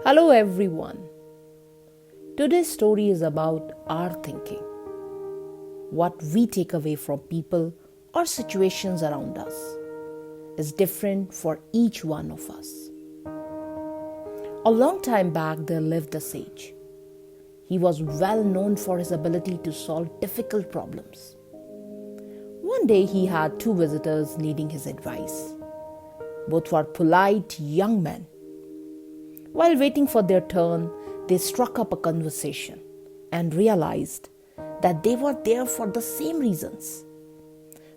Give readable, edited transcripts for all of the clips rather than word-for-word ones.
Hello everyone. Today's story is about our thinking. What we take away from people or situations around us is different for each one of us. A long time back there lived a sage. He was well known for his ability to solve difficult problems. One day he had two visitors needing his advice. Both were polite young men. While waiting for their turn, they struck up a conversation and realized that they were there for the same reasons.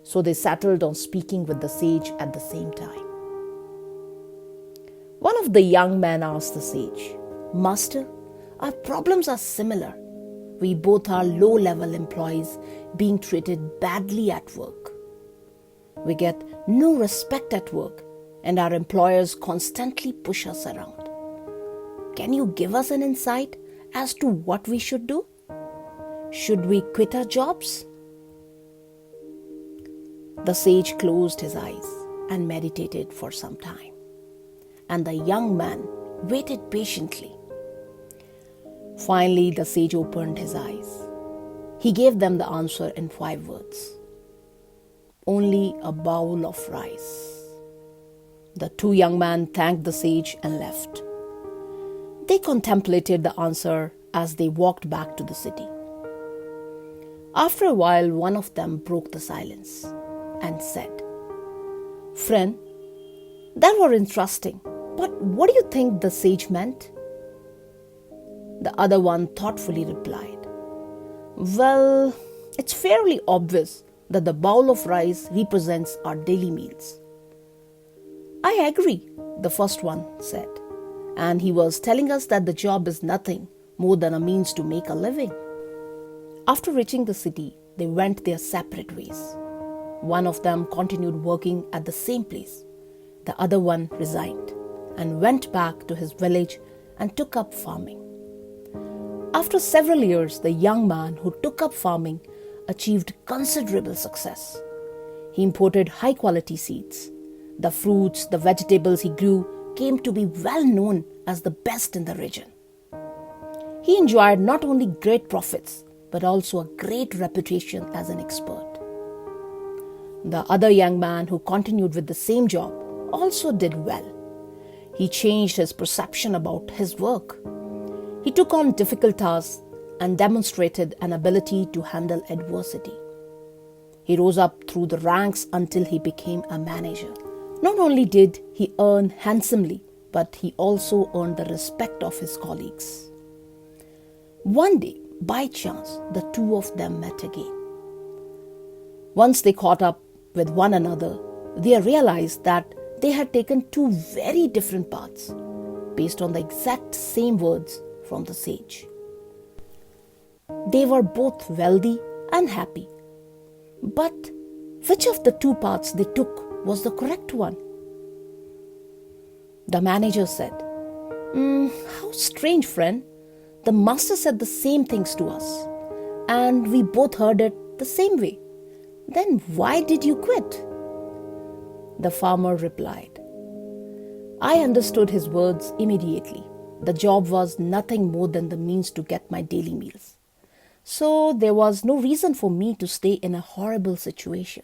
So they settled on speaking with the sage at the same time. One of the young men asked the sage, "Master, our problems are similar. We both are low-level employees being treated badly at work. We get no respect at work and our employers constantly push us around. Can you give us an insight as to what we should do? Should we quit our jobs?" The sage closed his eyes and meditated for some time, and the young man waited patiently. Finally, the sage opened his eyes. He gave them the answer in 5 words. Only a bowl of rice. The two young men thanked the sage and left. They contemplated the answer as they walked back to the city. After a while, one of them broke the silence and said, "Friend, that was interesting, but what do you think the sage meant?" The other one thoughtfully replied, "Well, it's fairly obvious that the bowl of rice represents our daily meals." "I agree," the first one said. And he was telling us that the job is nothing more than a means to make a living. After reaching the city, they went their separate ways. One of them continued working at the same place. The other one resigned and went back to his village and took up farming. After several years, the young man who took up farming achieved considerable success. He imported high-quality seeds. The fruits, the vegetables he grew came to be well known as the best in the region. He enjoyed not only great profits, but also a great reputation as an expert. The other young man who continued with the same job also did well. He changed his perception about his work. He took on difficult tasks and demonstrated an ability to handle adversity. He rose up through the ranks until he became a manager. Not only did he earn handsomely, but he also earned the respect of his colleagues. One day, by chance, the two of them met again. Once they caught up with one another, they realized that they had taken two very different paths based on the exact same words from the sage. They were both wealthy and happy. But which of the two paths they took was the correct one? The manager said, "How strange, friend. The master said the same things to us, and we both heard it the same way. Then why did you quit?" The farmer replied, "I understood his words immediately. The job was nothing more than the means to get my daily meals. So there was no reason for me to stay in a horrible situation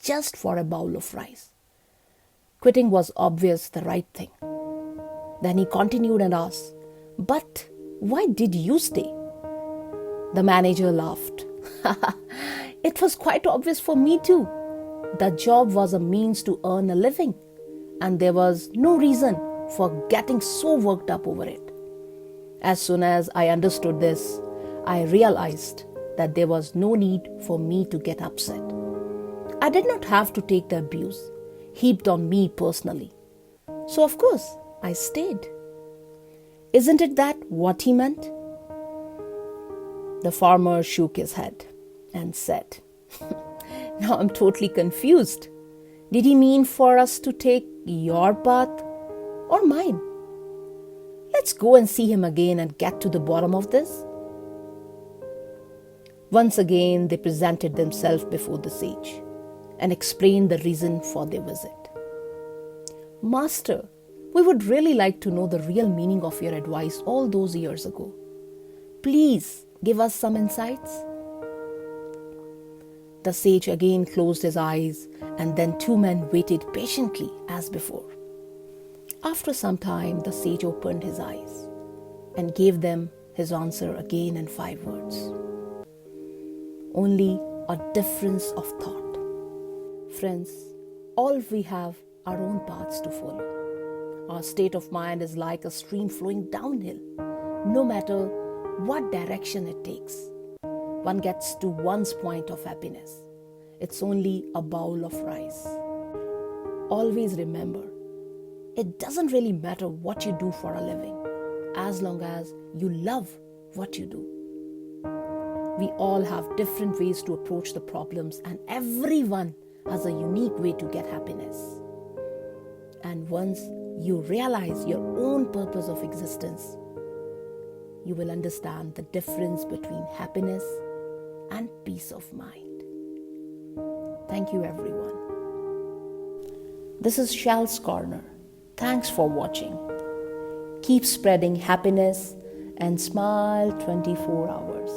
just for a bowl of rice. Quitting was obvious the right thing." Then he continued and asked, "But why did you stay?" The manager laughed. "It was quite obvious for me too. The job was a means to earn a living, and there was no reason for getting so worked up over it. As soon as I understood this, I realized that there was no need for me to get upset. I did not have to take the abuse heaped on me personally. So of course, I stayed." Isn't it that what he meant? The farmer shook his head and said, "Now I'm totally confused. Did he mean for us to take your path or mine? Let's go and see him again and get to the bottom of this." Once again, they presented themselves before the sage and explained the reason for their visit. "Master, We would really like to know the real meaning of your advice all those years ago. Please give us some insights. The sage again closed his eyes, and then two men waited patiently as before. After some time, the sage opened his eyes and gave them his answer again in 5 words. Only a difference of thought. Friends, all we have our own paths to follow. Our state of mind is like a stream flowing downhill. No matter what direction it takes, one gets to one's point of happiness. It's only a bowl of rice. Always remember, it doesn't really matter what you do for a living, as long as you love what you do. We all have different ways to approach the problems, and everyone has a unique way to get happiness. And once you realize your own purpose of existence, you will understand the difference between happiness and peace of mind. Thank you, everyone. This is Shalzs Corner. Thanks for watching. Keep spreading happiness and smile 24 hours.